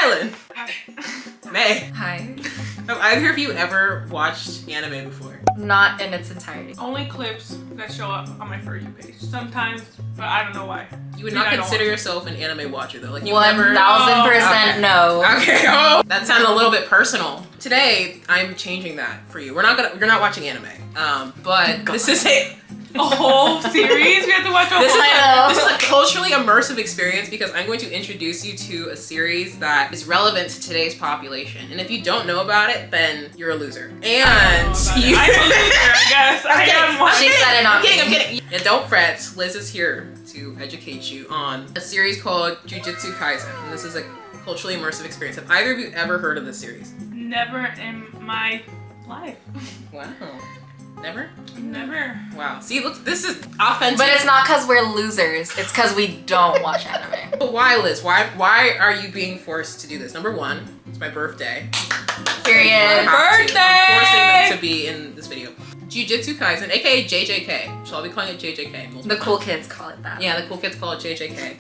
Rylan. Hi. May. Hi. Have either of you ever watched anime before? Not in its entirety. Only clips that show up on my For You page. Sometimes, but I don't know why. You would not consider yourself an anime watcher though. Like you 1000% no. Okay. Oh, that sounded a little bit personal. Today, I'm changing that for you. You're not watching anime. But this is a whole series we have to watch. This is a culturally immersive experience because I'm going to introduce you to a series that is relevant to today's population. And if you don't know about it, then you're a loser. And I'm a loser, I guess. She said it on me. I'm kidding. And don't fret, Liz is here to educate you on a series called Jujutsu Kaisen. And this is a culturally immersive experience. Have either of you ever heard of this series? Never in my life. Wow. Never? Never. Wow. See, look, this is authentic. But it's not because we're losers. It's because we don't watch anime. But why, Liz? Why are you being forced to do this? Number one, it's my birthday. Period. I'm forcing them to be in this video. Jujutsu Kaisen, aka JJK. So I'll be calling it JJK. The cool kids call it that. Yeah, the cool kids call it JJK.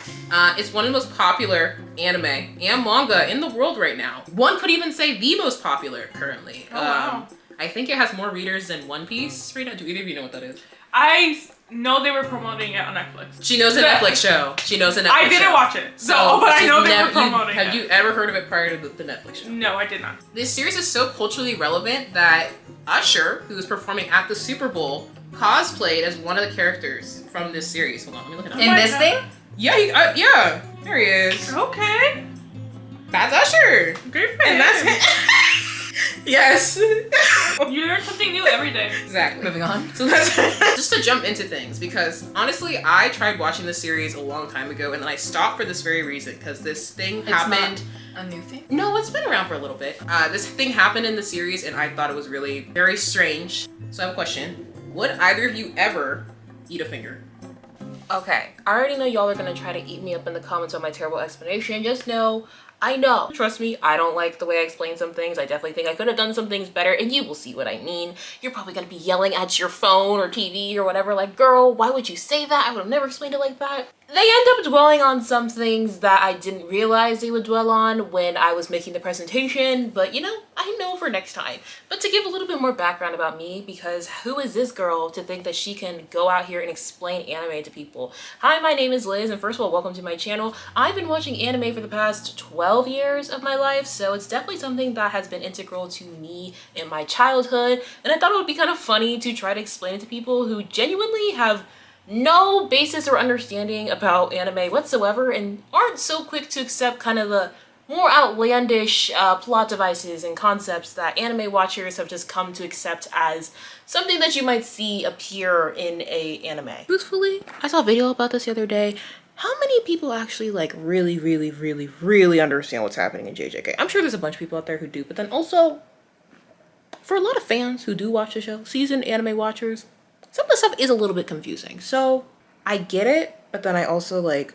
It's one of the most popular anime and manga in the world right now. One could even say the most popular currently. Oh, wow. I think it has more readers than One Piece right now. Do either of you know what that is? I know they were promoting it on Netflix. She knows a Netflix show. She knows a Netflix show. I didn't watch it. So, but I know they were promoting it. Have you ever heard of it prior to the Netflix show? No, I did not. This series is so culturally relevant that Usher, who was performing at the Super Bowl, cosplayed as one of the characters from this series. Hold on, let me look it up. In this thing? Yeah, yeah. There he is. Okay. That's Usher. Great for And that's him. Yes. You learn something new every day. Exactly. Moving on. So that's just to jump into things, because honestly, I tried watching this series a long time ago, and then I stopped for this very reason, because this thing happened. Not a new thing? No, it's been around for a little bit. This thing happened in the series, and I thought it was really very strange. So I have a question. Would either of you ever eat a finger? Okay, I already know y'all are gonna try to eat me up in the comments on my terrible explanation. Just know, I know. Trust me, I don't like the way I explain some things. I definitely think I could have done some things better, and you will see what I mean. You're probably gonna be yelling at your phone or TV or whatever, like, girl, why would you say that? I would have never explained it like that. They end up dwelling on some things that I didn't realize they would dwell on when I was making the presentation, but you know, I know for next time. But to give a little bit more background about me, because who is this girl to think that she can go out here and explain anime to people? Hi, my name is Liz, and first of all, welcome to my channel. I've been watching anime for the past 12 years of my life, so it's definitely something that has been integral to me in my childhood, and I thought it would be kind of funny to try to explain it to people who genuinely have no basis or understanding about anime whatsoever and aren't so quick to accept kind of the more outlandish plot devices and concepts that anime watchers have just come to accept as something that you might see appear in a anime. Truthfully, I saw a video about this the other day. How many people actually like really understand what's happening in JJK? I'm sure there's a bunch of people out there who do, but then also for a lot of fans who do watch the show, seasoned anime watchers, some of the stuff is a little bit confusing. So I get it, but then I also like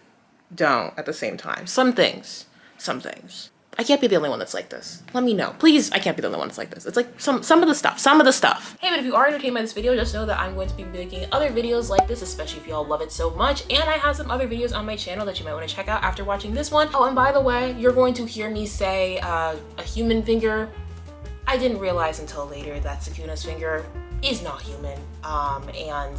don't at the same time. Some things. I can't be the only one that's like this. Let me know. Please, I can't be the only one that's like this. It's like some of the stuff. Hey, but if you are entertained by this video, just know that I'm going to be making other videos like this, especially if y'all love it so much. And I have some other videos on my channel that you might want to check out after watching this one. Oh, and by the way, you're going to hear me say a human finger. I didn't realize until later that Sukuna's finger is not human. And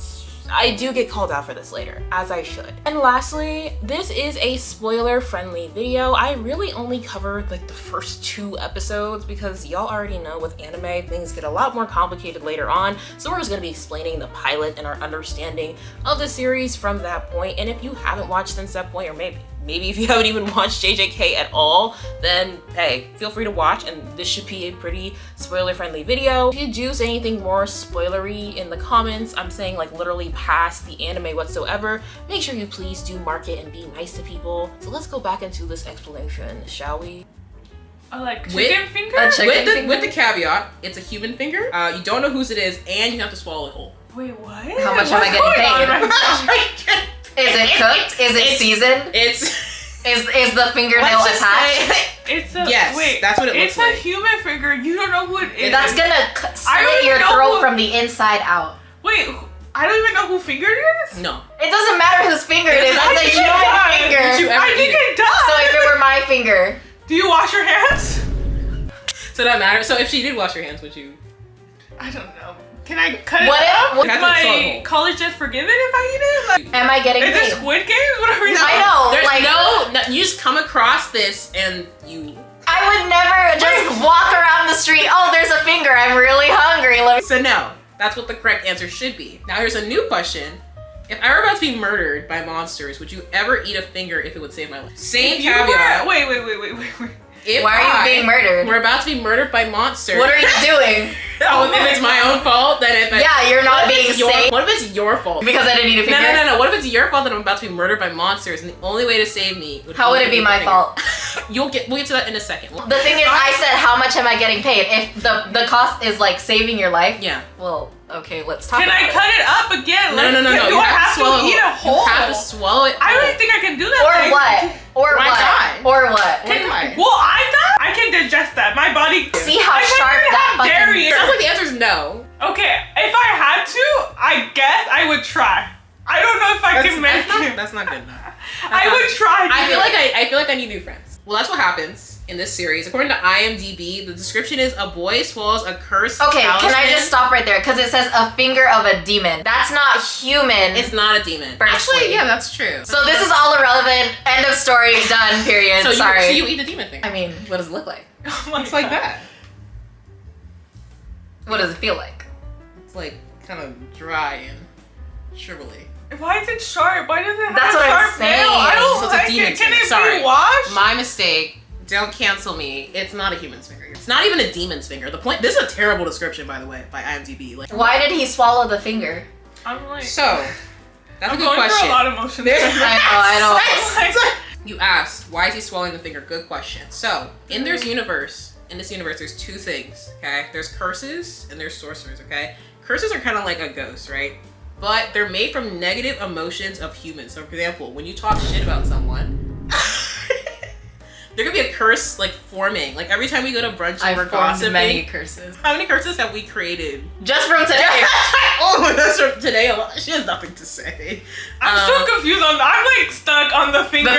I do get called out for this later, as I should. And lastly, this is a spoiler-friendly video. I really only covered like the first 2 episodes because y'all already know with anime, things get a lot more complicated later on. So we're just gonna be explaining the pilot and our understanding of the series from that point. And if you haven't watched since that point, or maybe if you haven't even watched JJK at all, then hey, feel free to watch, and this should be a pretty spoiler-friendly video. If you do say anything more spoilery in the comments, I'm saying like literally past the anime whatsoever, make sure you please do mark it and be nice to people. So let's go back into this explanation, shall we? Like chicken finger? With the caveat, it's a human finger. You don't know whose it is, and you have to swallow it whole. Wait, what? How much am I getting paid? Is it cooked? Is it seasoned? Is the fingernail attached? Yes, wait, that's what it looks like. It's a human finger. You don't know who it is. That's gonna slit your throat from the inside out. Wait, I don't even know who finger it is? No. It doesn't matter whose finger it is. It's a human finger. I think it does. So if it were my finger, Do you wash your hands? So that matters. So if she did wash her hands, would you? I don't know. Can I cut it What if- up? what Is if- my college debt forgiven if I eat it? Like, Am I getting is paid? it Squid Games? What are we I know. There's like, no. You just come across this and you. I would never just walk around the street. Oh, there's a finger. I'm really hungry. Let me. So no, that's what the correct answer should be. Now here's a new question. If I were about to be murdered by monsters, would you ever eat a finger if it would save my life? Same If you caveat. were- Wait. If Why are you being murdered? We're about to be murdered by monsters. What are you doing? Oh, if it's my own fault, then if Yeah, you're not being safe What if it's your fault? because I didn't eat a finger. No. What if it's your fault that I'm about to be murdered by monsters, and the only way to save me would How would it be eat my the fault? finger? We'll get to that in a second. The thing is, I said, how much am I getting paid? If the cost is like saving your life, Yeah. well, okay, let's talk Can about I it. it up again? No. Do I have to eat a whole? You have to swallow it. I don't think I can do that. Or thing. what? Or Why what? die? Or what? Why die? Will I die? I can digest that. My body. See how I can't sharp even that have fucking- dairy. Sounds like the answer is no. Okay, if I had to, I guess I would try. I don't know if I can make it. That's not good enough. I would try. I feel like I need new friends. Well, that's what happens in this series. According to IMDb, the description is a boy swallows a cursed Okay, can I talisman. just stop right there? Because it says a finger of a demon. That's not human. It's not a demon. Firstly. Actually, yeah, that's true. So this is all irrelevant. End of story. Done. Period. So Sorry. you eat the demon thing. I mean, what does it look like? Oh my It's like God. that. What does it feel like? It's like kind of dry and shrivelly. Why is it sharp? Why does it have That's what I'm sharp saying. nail? I don't So it's a like demon it. Can finger. it Sorry. be washed? My mistake. Don't cancel me. It's not a human's finger. It's not even a demon's finger. The point. This is a terrible description, by the way, by IMDb. Like, Why did he swallow the finger? I'm like, so that's I'm a good going question. through a lot of emotions. I know. You asked, why is he swallowing the finger? Good question. So, in this universe, there's two things, okay? There's curses and there's sorcerers, okay? Curses are kind of like a ghost, right? But they're made from negative emotions of humans. So, for example, when you talk shit about someone, there could be a curse, like, forming. Like, every time we go to brunch and I've we're formed gossiping. many curses. How many curses have we created? Just from today. Oh, that's from today. She has nothing to say. I'm still confused on that. I'm like stuck on the finger.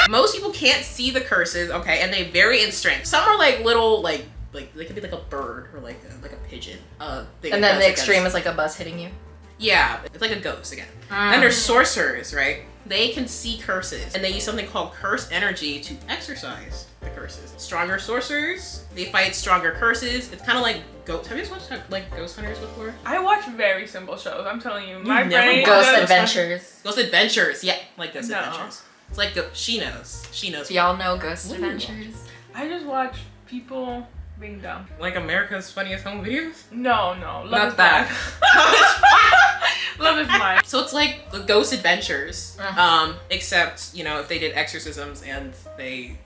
Most people can't see the curses, okay, and they vary in strength. Some are like little, like they could be like a bird or like a pigeon. Thing And that then does the against- extreme is like a bus hitting you. Yeah, it's like a ghost again. Then there's sorcerers, right? They can see curses, and they use something called curse energy to exorcise the curses. Stronger sorcerers, they fight stronger curses. It's kind of like ghosts. Have you guys watched like Ghost Hunters before? I watch very simple shows. I'm telling you, my never brain. watched Ghost does- Adventures. Ghost Adventures, yeah, like Ghost No. Adventures. It's like she knows. She knows. Do y'all know Ghost What do you Adventures? I just watch people being dumb. Like America's Funniest Home Videos. No. Love Not is that. blind. Love is mine. So it's like the Ghost Adventures, except, if they did exorcisms and they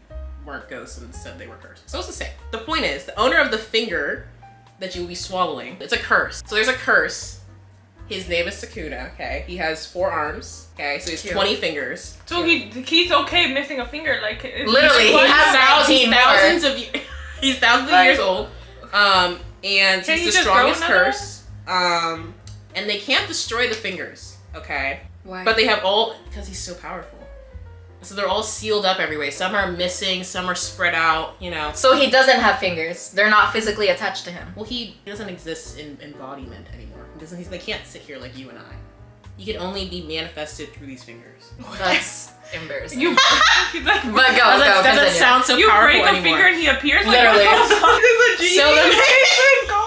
weren't ghosts and instead they were cursed. So it's the same. The point is, the owner of the finger that you will be swallowing, it's a curse. So there's a curse. His name is Sakuna, okay? He has 4 arms, okay? So he's Cute. 20 fingers. So he's okay missing a finger, like Literally, he has 19 thousands of he's thousands of Like- years old. And Can he's he the just grow strongest another? curse. And they can't destroy the fingers, okay? Why? But they have all, because he's so powerful. So they're all sealed up every way. Some are missing, some are spread out, So he doesn't have fingers. They're not physically attached to him. Well, he doesn't exist in embodiment anymore. They can't sit here like you and I. He can only be manifested through these fingers. That's embarrassing. You, like, But go, Doesn't continue. sound so you powerful break a anymore. finger and he appears. Literally. Like, what goes on?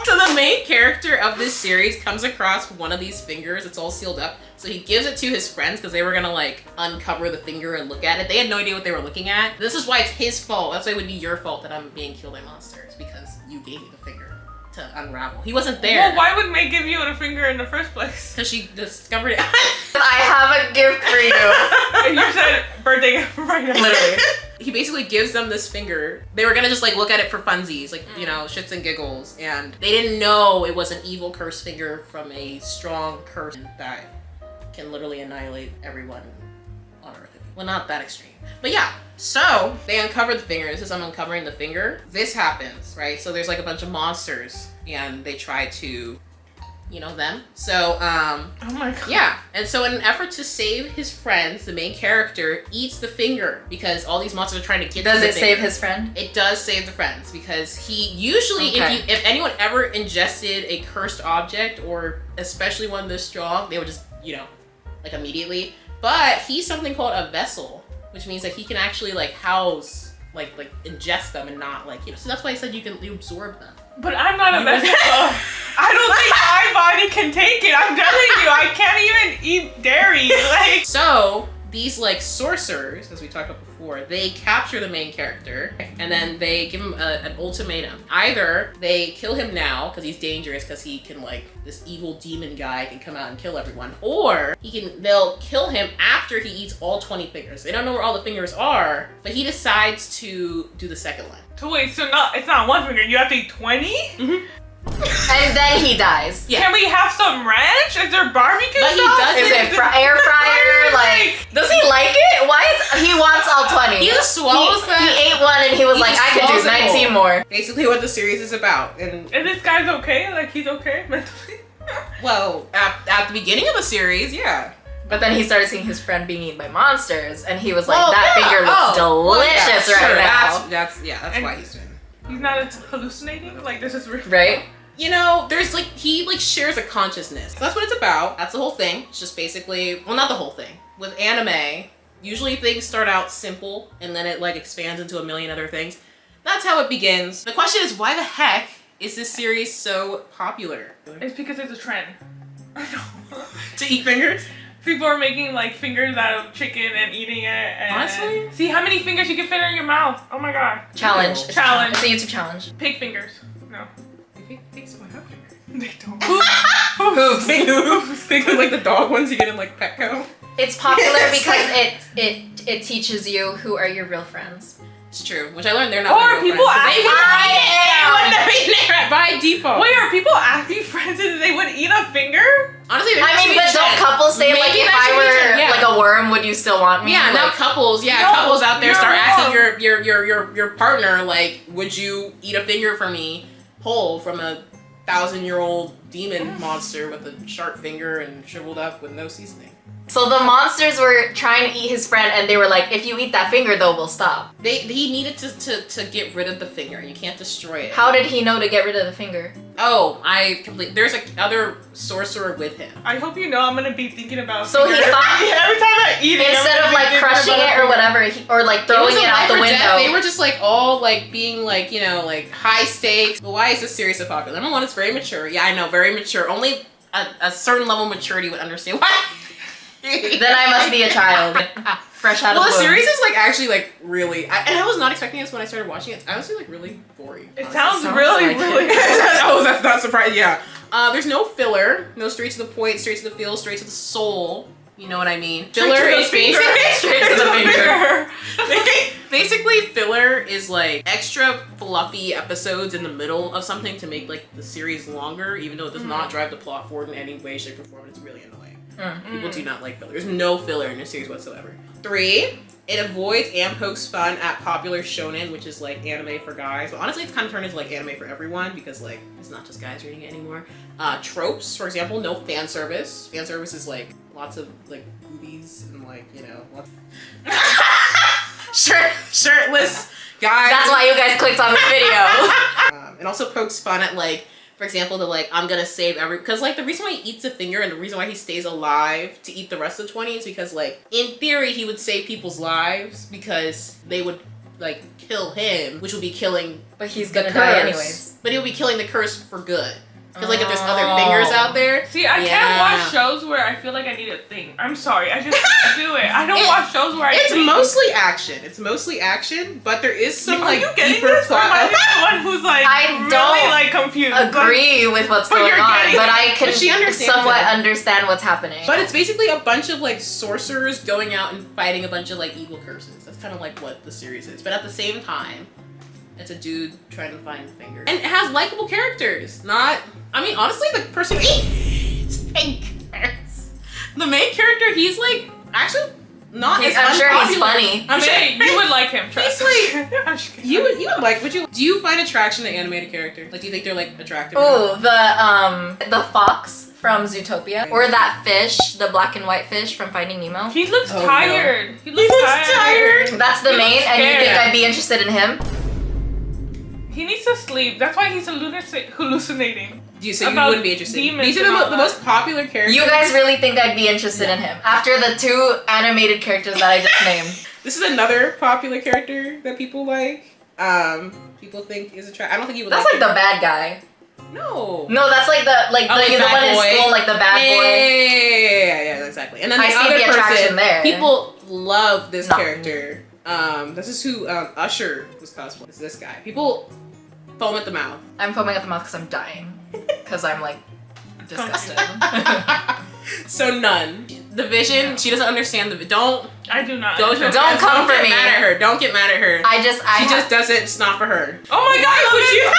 So the main character of this series comes across one of these fingers. It's all sealed up. So he gives it to his friends because they were gonna like uncover the finger and look at it. They had no idea what they were looking at. This is why it's his fault. That's why it would be your fault that I'm being killed by monsters, because you gave me the finger to unravel. He wasn't there. Well, why would May give you a finger in the first place? Because she discovered it. I have a gift for you. And you said birthday gift right now. Literally. He basically gives them this finger. They were gonna just like look at it for funsies, like, shits and giggles. And they didn't know it was an evil curse finger from a strong curse that can literally annihilate everyone on Earth. Well, not that extreme. But yeah, so they uncovered the finger. This is I'm uncovering the finger. This happens, right? So there's like a bunch of monsters and they try to, you know, them. So, oh my god. yeah. And so in an effort to save his friends, the main character eats the finger because all these monsters are trying to get Does to the it finger. save his friend? It does save the friends because he usually, Okay. if anyone ever ingested a cursed object or especially one this strong, they would just, you know, like immediately. But he's something called a vessel, which means that he can actually like house, like ingest them and not like, you know. So that's why I said you absorb them. But I'm not a vegetable. I don't think my body can take it. I'm telling you, I can't even eat dairy. Like, So these like sorcerers, as we talked about before, they capture the main character and then they give him an ultimatum. Either they kill him now because he's dangerous, because he can like, this evil demon guy can come out and kill everyone, or they'll kill him after he eats all 20 fingers. They don't know where all the fingers are, but he decides to do the second one. so wait, so it's not one finger. You have to eat 20? And then he dies. Yeah. Can we have some ranch? Is there barbecue But he sauce? doesn't. Is it air fryer? Like, does he like it? Why is he wants all 20? He just swallows that. He ate one and he was He like, just I could do swallows it 19 whole. more. Basically what the series is about. And And this guy's okay? Like, he's okay mentally? well, at the beginning of the series, yeah. But then he started seeing his friend being eaten by monsters, and he was like, Well, that yeah. finger looks delicious yeah, right sure. now. That's And- why he's doing it. He's not hallucinating? Like, this is real. Right? You know, there's like, he like shares a consciousness. That's what it's about. That's the whole thing. It's just basically, well, not the whole thing. With anime, usually things start out simple and then it like expands into a million other things. That's how it begins. The question is, why the heck is this series so popular? It's because it's a trend. I know. To eat fingers? People are making like fingers out of chicken and eating it. And Honestly? see how many fingers you can fit in your mouth. Oh my god. Challenge. Ew. It's Challenge. It's a YouTube challenge. Pig fingers. No. Pigs don't have fingers. They don't. Hooves. Big hooves. Big like the dog ones you get in like Petco. It's popular because it teaches you who are your real friends. It's true, which I learned they're not. Or my real people friends, 'cause actually- they wouldn't by default. Wait, are people actually friends and they would eat a finger? Honestly, I mean, but don't couples say, like, Maybe if that I should be were true, yeah. like a worm, would you still want me? Yeah, now Like, couples, No, couples out there you're start asking wrong. your partner, like, would you eat a finger for me whole from a 1,000-year-old demon monster with a sharp finger and shriveled up with no seasoning? So the monsters were trying to eat his friend, and they were like, if you eat that finger, though, we'll stop. He needed to get rid of the finger. You can't destroy it. How did he know to get rid of the finger? Oh, there's other sorcerer with him. I hope you know I'm gonna be thinking about So he fingers. thought- every time I eat it, Instead I'm of gonna be like thinking crushing about it or whatever, or like throwing it out the life or death. window. They were just like all like being like, you know, like high stakes. But why is this series so popular? Number one, it's very mature. Yeah, I know, very mature. Only a certain level of maturity would understand why. Then I must be a child, fresh out Well, of the the womb. series is like actually like really, and I was not expecting this when I started watching it. It's honestly like really boring. It honestly. sounds Sounds really, like really. Oh, that's not surprising. Yeah. There's no filler. No straight to the point, straight to the feel, straight to the soul. You know what I mean? Filler to the is finger. basically Straight to the finger. Basically, filler is like extra fluffy episodes in the middle of something to make like the series longer, even though it does not drive the plot forward in any way, shape, or form. It's really annoying. People do not like filler. There's no filler in this series whatsoever. 3, it avoids and pokes fun at popular shonen, which is like anime for guys. But honestly, it's kind of turned into like anime for everyone because like it's not just guys reading it anymore. Tropes, for example, no fan service. Fan service is like lots of like boobies and like, you know, lots shirtless guys. That's why you guys clicked on this video. And also pokes fun at like, for example, the like, I'm gonna save because like the reason why he eats a finger and the reason why he stays alive to eat the rest of the 20 is because like in theory he would save people's lives because they would like kill him, which would be killing But he's the gonna curse. die anyways. But he'll be killing the curse for good. Because like if there's other fingers out there. See, I Yeah. can't watch shows where I feel like I need a thing. I'm sorry, I just can't do it. I don't watch shows where I It's think. mostly action. It's mostly action, but there is some Are like you getting deeper this? Or plot. am I the one who's like I really don't like confused? Agree with what's But going you're on, getting but it. I can But she understands somewhat it. understand what's happening. But it's basically a bunch of like sorcerers going out and fighting a bunch of like evil curses. That's kind of like what the series is. But at the same time, it's a dude trying to find fingers. And it has likable characters. I mean, honestly, the person eats fingers. The main character, he's like, actually not as I'm sure he's unpopular. funny. I'm sure You would like him, trust He's me. you would like. Would you? Do you find attraction to animated characters? Like, do you think they're like attractive? Ooh, the fox from Zootopia, or that fish, the black and white fish from Finding Nemo. He looks Oh, tired. no. He looks tired. That's the He main, looks and you think scared. I'd be interested in him? He needs to sleep. That's why he's hallucinating. Do you? So you About wouldn't be interested? demons These are and all the that. most popular characters. You guys really think I'd be interested in him after the 2 animated characters that I just named? This is another popular character that people like. People think is attractive. I don't think you would. That's like the bad guy. No. No, that's like the Oh, like the bad one in boy. school, like the bad boy. Yeah, exactly. And then I the see other the attraction person, there. people love this No. character. This is who Usher was cosplaying. It's this guy. People foam at the mouth. I'm foaming at the mouth because I'm dying. Because I'm like disgusted. So none. The vision. She doesn't understand the. Don't I do not. go to. Don't come for get me. mad at her. Don't get mad at her. She just does it. It's not for her. Oh my god, would you?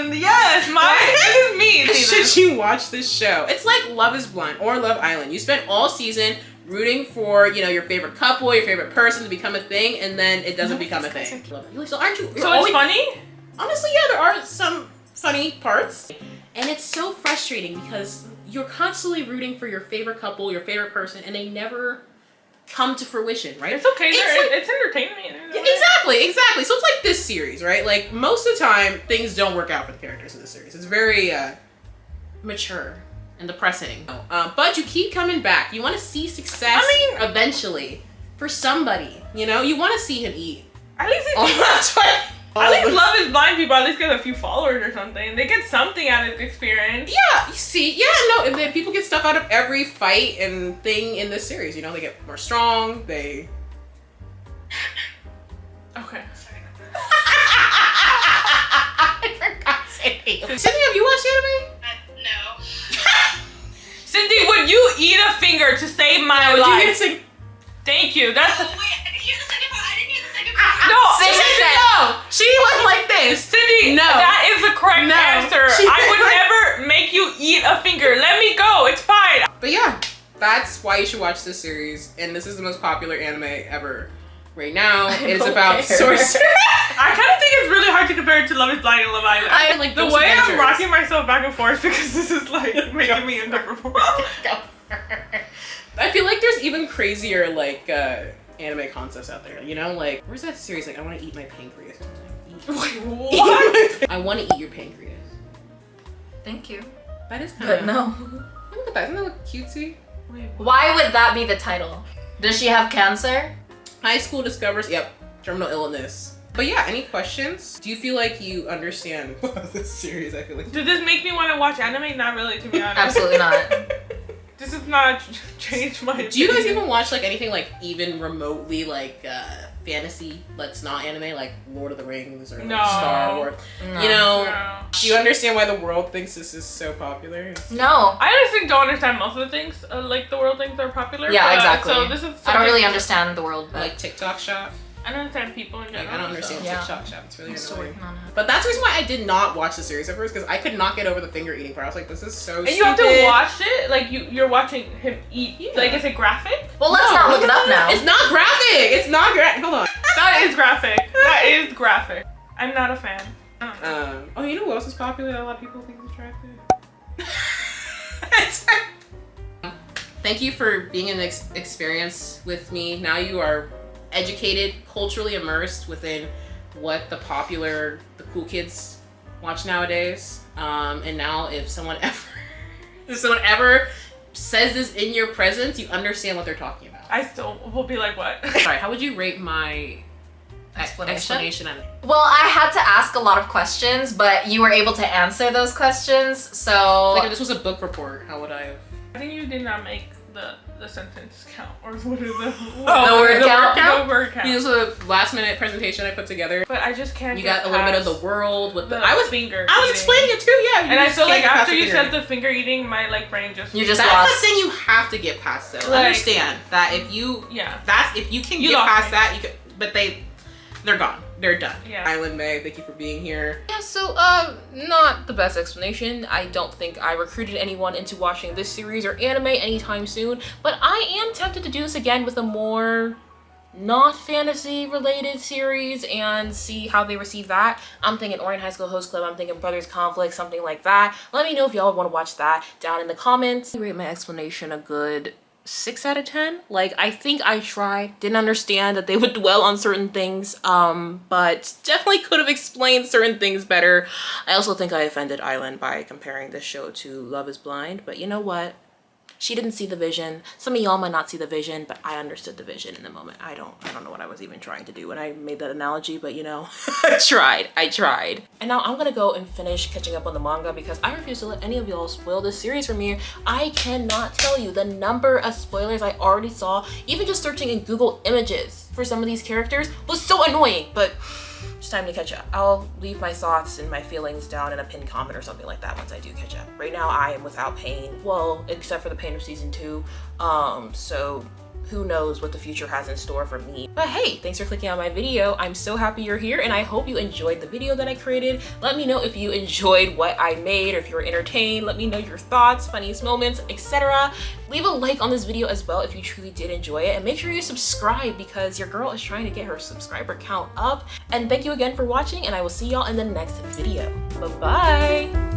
Island. Yes, this is me. Should you watch this show? It's like Love is Blind or Love Island. You spend all season rooting for, your favorite couple, your favorite person to become a thing, and then it doesn't become a thing. So aren't you? So it's funny? Honestly, yeah, there are some funny parts. And it's so frustrating because you're constantly rooting for your favorite couple, your favorite person, and they never come to fruition, right? It's okay. It's It's entertainment. Yeah, exactly. So it's like this series, right? Like, most of the time, things don't work out for the characters in this series. It's very mature and depressing. But you keep coming back. You want to see success eventually for somebody, you want to see him eat. At least At least Love is Blind people at least get a few followers or something. They get something out of the experience. Yeah, you see, and then people get stuff out of every fight and thing in this series. They get more strong. They. Okay. I forgot Cindy. Cindy, have you watched anime? No. Cindy, would you eat a finger to save my Would life? you sing? Thank you. That's. Oh, wait, I didn't hear the second part. I didn't hear the second part. No, Cindy, no. She went like this. Cindy, No. that is the correct No. answer. She I would went never make you eat a finger. Let me go. It's fine. But yeah, that's why you should watch this series. And this is the most popular anime ever. Right now, it's don't about care. sorcery. I kind of think it's really hard to compare it to Love is Blind and Love Island. I like the those way I'm adventures. rocking myself back and forth because this is like making me uncomfortable. I feel like there's even crazier anime concepts out there. Like, where's that series? Like, I want to eat my pancreas. Wait, what? I want to eat your pancreas. Thank you. That is kind But of. no. Look at that. Isn't that look cutesy? Wait, Why would that be the title? Does she have cancer? High school discovers. Yep. Terminal illness. But yeah, any questions? Do you feel like you understand this series? I feel like. Does this make me want to watch anime? Not really, to be honest. Absolutely not. This has not changed my opinion. Do you guys even watch anything even remotely fantasy that's not anime, like Lord of the Rings or No. Star Wars? No. No. Do you understand why the world thinks this is so popular? No. I honestly don't understand most of the things the world thinks are popular. Yeah, but, exactly. So this is. I don't really understand the world, but Like TikTok shop? I don't understand people in Like, general. I don't understand Yeah. TikTok shop. It's really I'm still annoying. working on it. But that's the reason why I did not watch the series at first, because I could not get over the finger eating part. I was like, this is so And stupid. you have to watch it. Like you're watching him eat. Yeah. Like, is it graphic? Well, let's not look it up now. It's not graphic. It's not graphic. Hold on. That is graphic. That is graphic. I'm not a fan. I don't know. Oh, you know what else is popular that a lot of people think is attractive? Thank you for being in this experience with me. Now you are educated, culturally immersed within what the cool kids watch nowadays. And now if someone ever says this in your presence, you understand what they're talking about. I still will be like, what? Sorry, how would you rate my explanation on it? Well, I had to ask a lot of questions, but you were able to answer those questions, so... Like if this was a book report, how would I have? I think you did not make the sentence count, or what is the word count? The word count. This was a last minute presentation I put together. But I just can't. You get got a little bit of past the world with the. the I was finger. I was eating. explaining it too. Yeah. And I just feel can't like get past after the you finger. said the finger eating, my brain just. You just That's lost. the thing you have to get past though. Like- Understand that if you Yeah. if you can You get lost past me. that, you can. But they're gone. they're done. Yeah. Island May, thank you for being here. Yeah, so not the best explanation. I don't think I recruited anyone into watching this series or anime anytime soon, but I am tempted to do this again with a more not fantasy related series and see how they receive that. I'm thinking Orion High School Host Club, I'm thinking Brothers Conflict, something like that. Let me know if y'all want to watch that down in the comments. I rate my explanation a good 6 out of 10. Like, I think I tried, didn't understand that they would dwell on certain things, but definitely could have explained certain things better. I also think I offended Island by comparing this show to Love is Blind, but you know what? She didn't see the vision. Some of y'all might not see the vision, but I understood the vision in the moment. I don't know what I was even trying to do when I made that analogy, but you know, I tried. And now I'm gonna go and finish catching up on the manga because I refuse to let any of y'all spoil this series for me. I cannot tell you the number of spoilers I already saw, even just searching in Google Images for some of these characters was so annoying, but it's time to catch up. I'll leave my thoughts and my feelings down in a pinned comment or something like that once I do catch up. Right now I am without pain, well, except for the pain of season 2, so who knows what the future has in store for me. But hey, thanks for clicking on my video. I'm so happy you're here and I hope you enjoyed the video that I created. Let me know if you enjoyed what I made or if you were entertained. Let me know your thoughts, funniest moments, etc. Leave a like on this video as well if you truly did enjoy it, and make sure you subscribe because your girl is trying to get her subscriber count up. And thank you again for watching, and I will see y'all in the next video. Bye-bye.